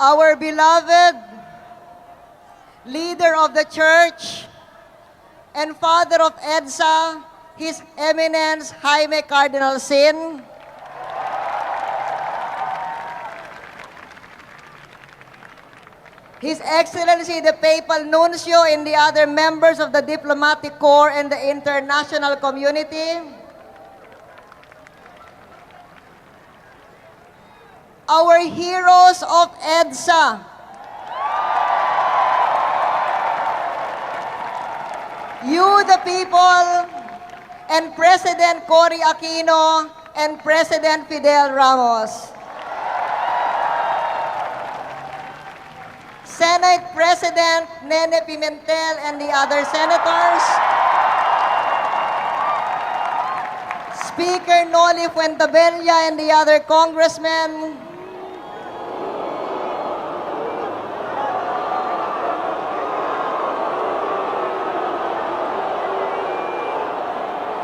our beloved leader of the church and father of EDSA, His Eminence Jaime Cardinal Sin, His Excellency the Papal Nuncio and the other members of the Diplomatic Corps and the international community, our heroes of EDSA, you the people, and President Cory Aquino and President Fidel Ramos, Senate President Nene Pimentel and the other senators, Speaker Noli Fuentebella and the other congressmen,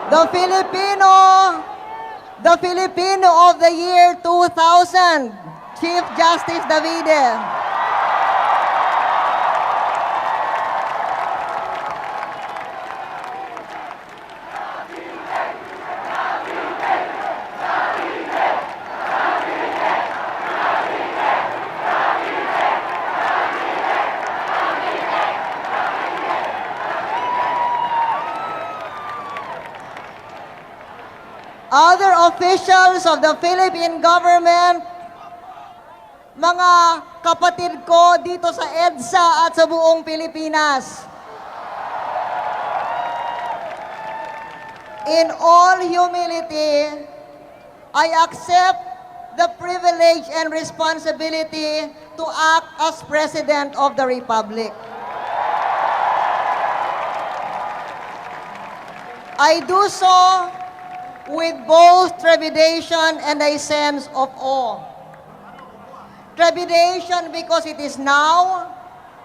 the Filipino of the year 2000, Chief Justice Davide, other officials of the Philippine government, mga kapatid ko dito sa EDSA at sa buong Pilipinas. In all humility, I accept the privilege and responsibility to act as President of the Republic. I do so with both trepidation and a sense of awe. Trepidation because it is now,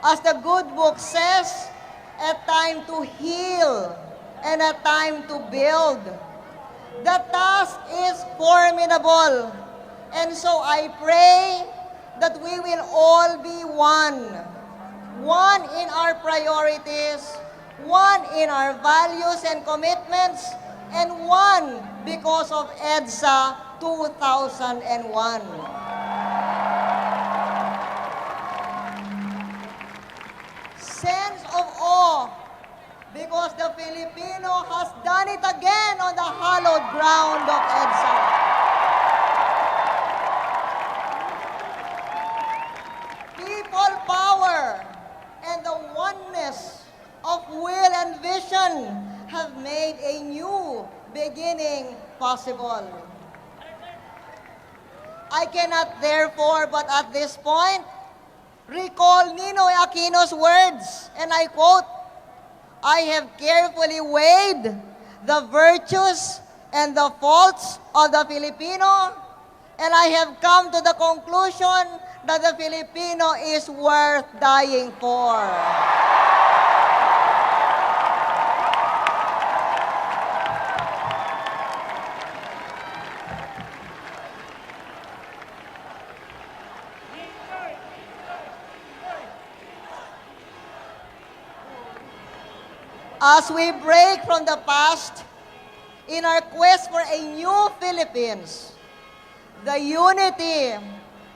as the good book says, a time to heal and a time to build. The task is formidable, and so I pray that we will all be one. One in our priorities, one in our values and commitments, and one because of EDSA 2001. Sense of awe because the Filipino has done it again on the hallowed ground of EDSA. People power and the oneness of will and vision have made a new beginning possible. I cannot therefore but at this point recall Ninoy Aquino's words, and I quote, "I have carefully weighed the virtues and the faults of the Filipino, and I have come to the conclusion that the Filipino is worth dying for." As we break from the past in our quest for a new Philippines, the unity,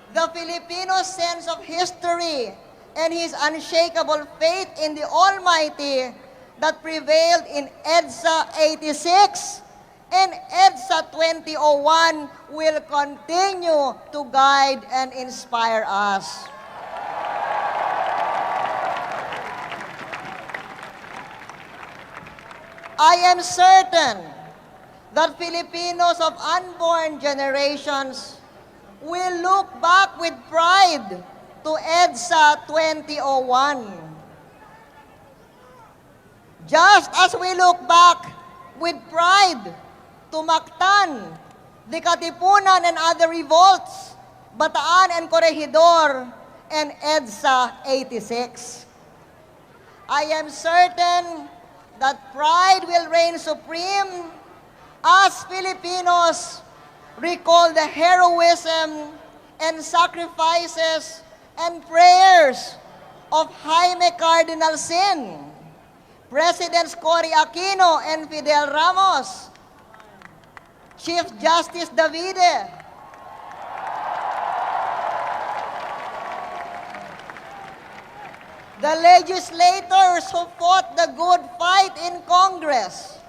the Filipino sense of history, and his unshakable faith in the Almighty that prevailed in EDSA 86 and EDSA 2001 will continue to guide and inspire us. I am certain that Filipinos of unborn generations will look back with pride to EDSA 2001. Just as we look back with pride to Mactan, the Katipunan and other revolts, Bataan and Corregidor, and EDSA 86. I am certain that pride will reign supreme as Filipinos recall the heroism and sacrifices and prayers of Jaime Cardinal Sin, Presidents Cory Aquino and Fidel Ramos, Chief Justice Davide, the legislators who fought the good fight in Congress,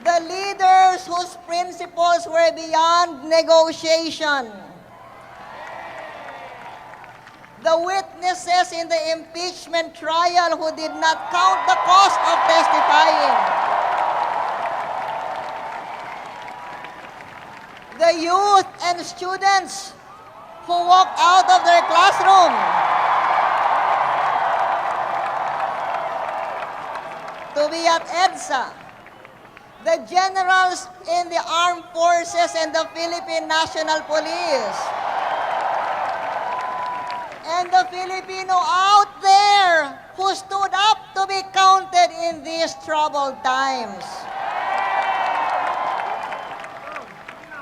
the leaders whose principles were beyond negotiation, the witnesses in the impeachment trial who did not count the cost of testifying, the youth and students who walked out of their classroom to be at EDSA, the generals in the armed forces and the Philippine National Police, and the Filipino out there who stood up to be counted in these troubled times.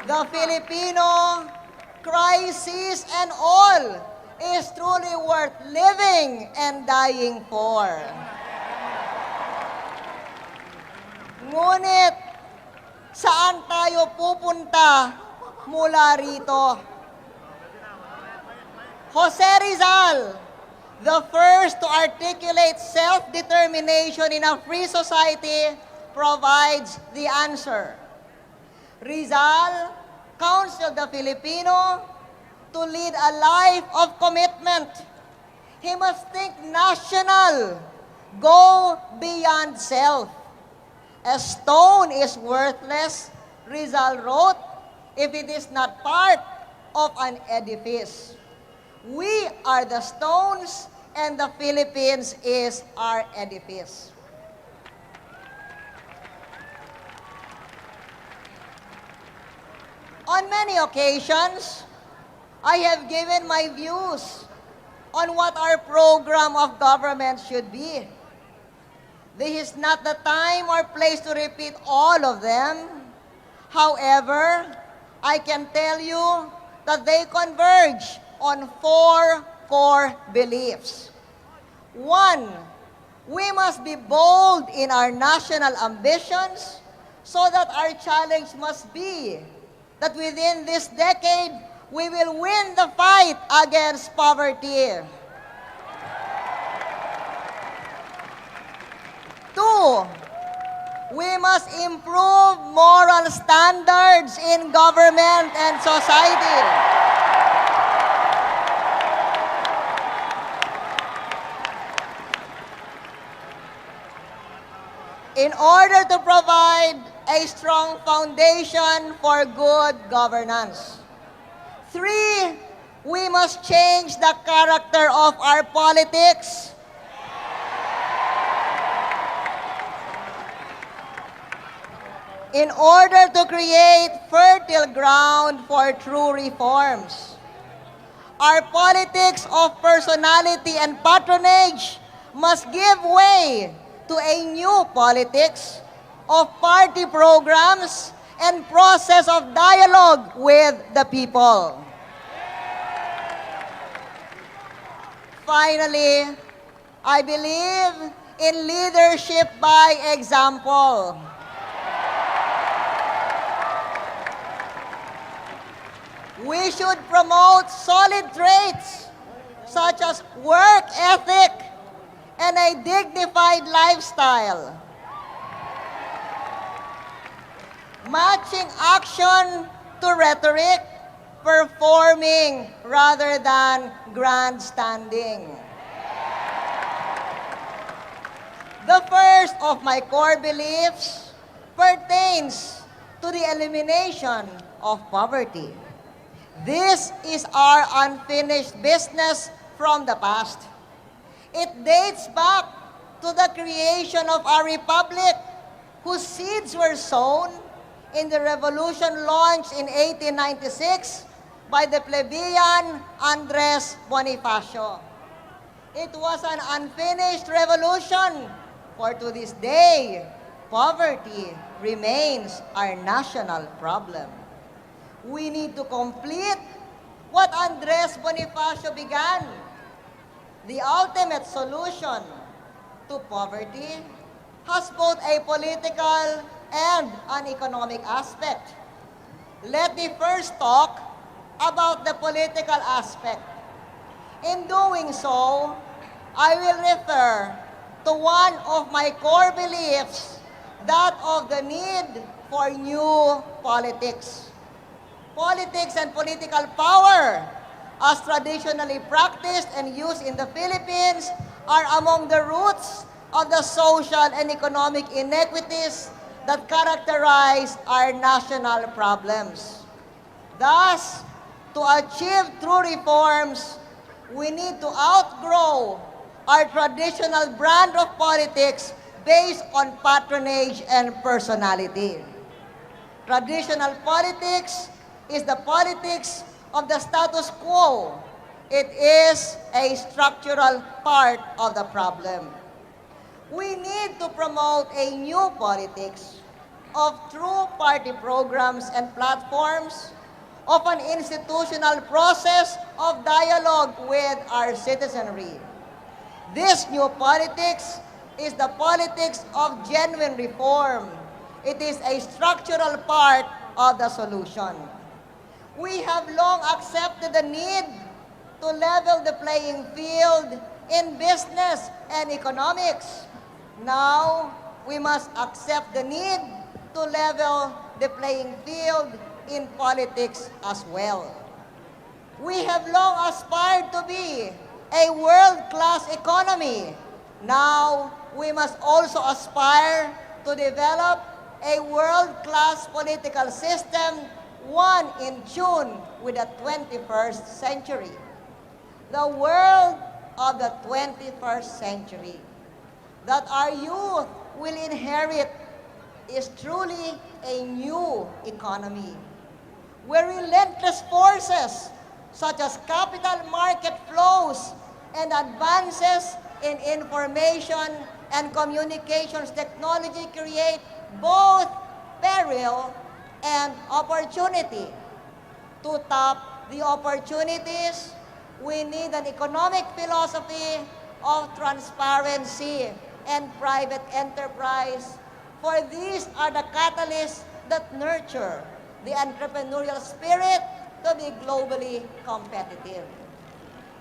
The Filipino crisis and all is truly worth living and dying for. Ngunit, saan tayo pupunta mula rito? Jose Rizal, the first to articulate self-determination in a free society, provides the answer. Rizal counseled the Filipino to lead a life of commitment. He must think national, go beyond self. A stone is worthless, Rizal wrote, if it is not part of an edifice. We are the stones, and the Philippines is our edifice. On many occasions, I have given my views on what our program of government should be. This is not the time or place to repeat all of them. However, I can tell you that they converge on 4 core beliefs. 1, we must be bold in our national ambitions so that our challenge must be that within this decade, we will win the fight against poverty. 2, we must improve moral standards in government and society. In order to provide a strong foundation for good governance. 3, we must change the character of our politics. In order to create fertile ground for true reforms. Our politics of personality and patronage must give way to a new politics of party programs and process of dialogue with the people. Finally, I believe in leadership by example. We should promote solid traits such as work ethic and a dignified lifestyle. Matching action to rhetoric, performing rather than grandstanding. The first of my core beliefs pertains to the elimination of poverty. This is our unfinished business from the past. It dates back to the creation of our republic, whose seeds were sown in the revolution launched in 1896 by the plebeian Andres Bonifacio. It was an unfinished revolution, for to this day, poverty remains our national problem. We need to complete what Andres Bonifacio began, the ultimate solution to poverty, has both a political and an economic aspect. Let me first talk about the political aspect. In doing so, I will refer to one of my core beliefs, that of the need for new politics. Politics and political power, as traditionally practiced and used in the Philippines, are among the roots of the social and economic inequities that characterize our national problems. Thus, to achieve true reforms, we need to outgrow our traditional brand of politics based on patronage and personality. Traditional politics is the politics of the status quo. It is a structural part of the problem. We need to promote a new politics of true party programs and platforms, of an institutional process of dialogue with our citizenry. This new politics is the politics of genuine reform. It is a structural part of the solution. We have long accepted the need to level the playing field in business and economics. Now, we must accept the need to level the playing field in politics as well. We have long aspired to be a world-class economy. Now, we must also aspire to develop a world-class political system, one in tune with the 21st century. The world of the 21st century that our youth will inherit is truly a new economy, where relentless forces such as capital market flows and advances in information and communications technology create both peril and opportunity. To tap the opportunities, we need an economic philosophy of transparency and private enterprise, for these are the catalysts that nurture the entrepreneurial spirit to be globally competitive.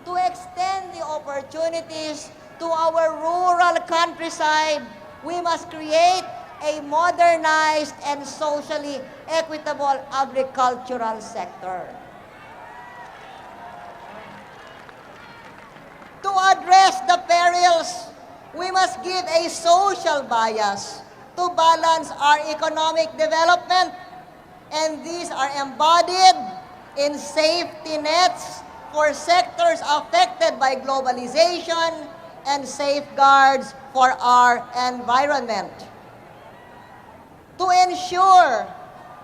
To extend the opportunities to our rural countryside, we must create a modernized and socially equitable agricultural sector. To address the perils, we must give a social bias to balance our economic development, and these are embodied in safety nets for sectors affected by globalization and safeguards for our environment. To ensure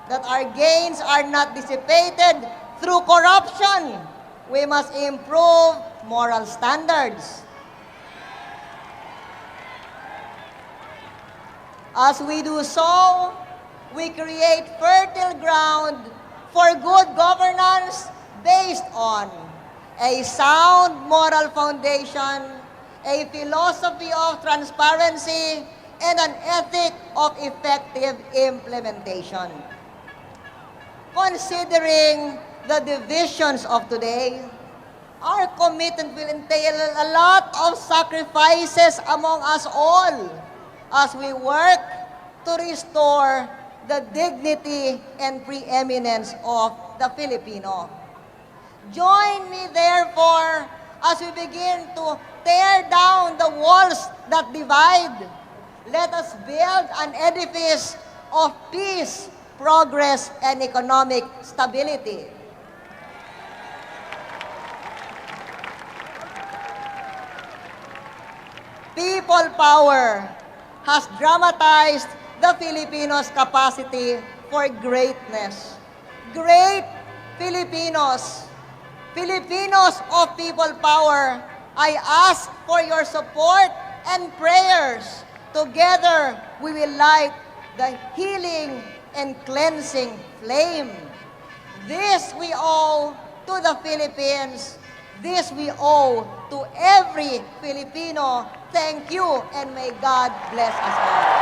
that our gains are not dissipated through corruption, we must improve moral standards. As we do so, we create fertile ground for good governance based on a sound moral foundation, a philosophy of transparency, and an ethic of effective implementation. Considering the divisions of today, our commitment will entail a lot of sacrifices among us all as we work to restore the dignity and preeminence of the Filipino. Join me, therefore, as we begin to tear down the walls that divide. Let us build an edifice of peace, progress, and economic stability. People power has dramatized the Filipinos' capacity for greatness. Great Filipinos, Filipinos of people power, I ask for your support and prayers. Together, we will light the healing and cleansing flame. This we owe to the Philippines. This we owe to every Filipino. Thank you, and may God bless us all.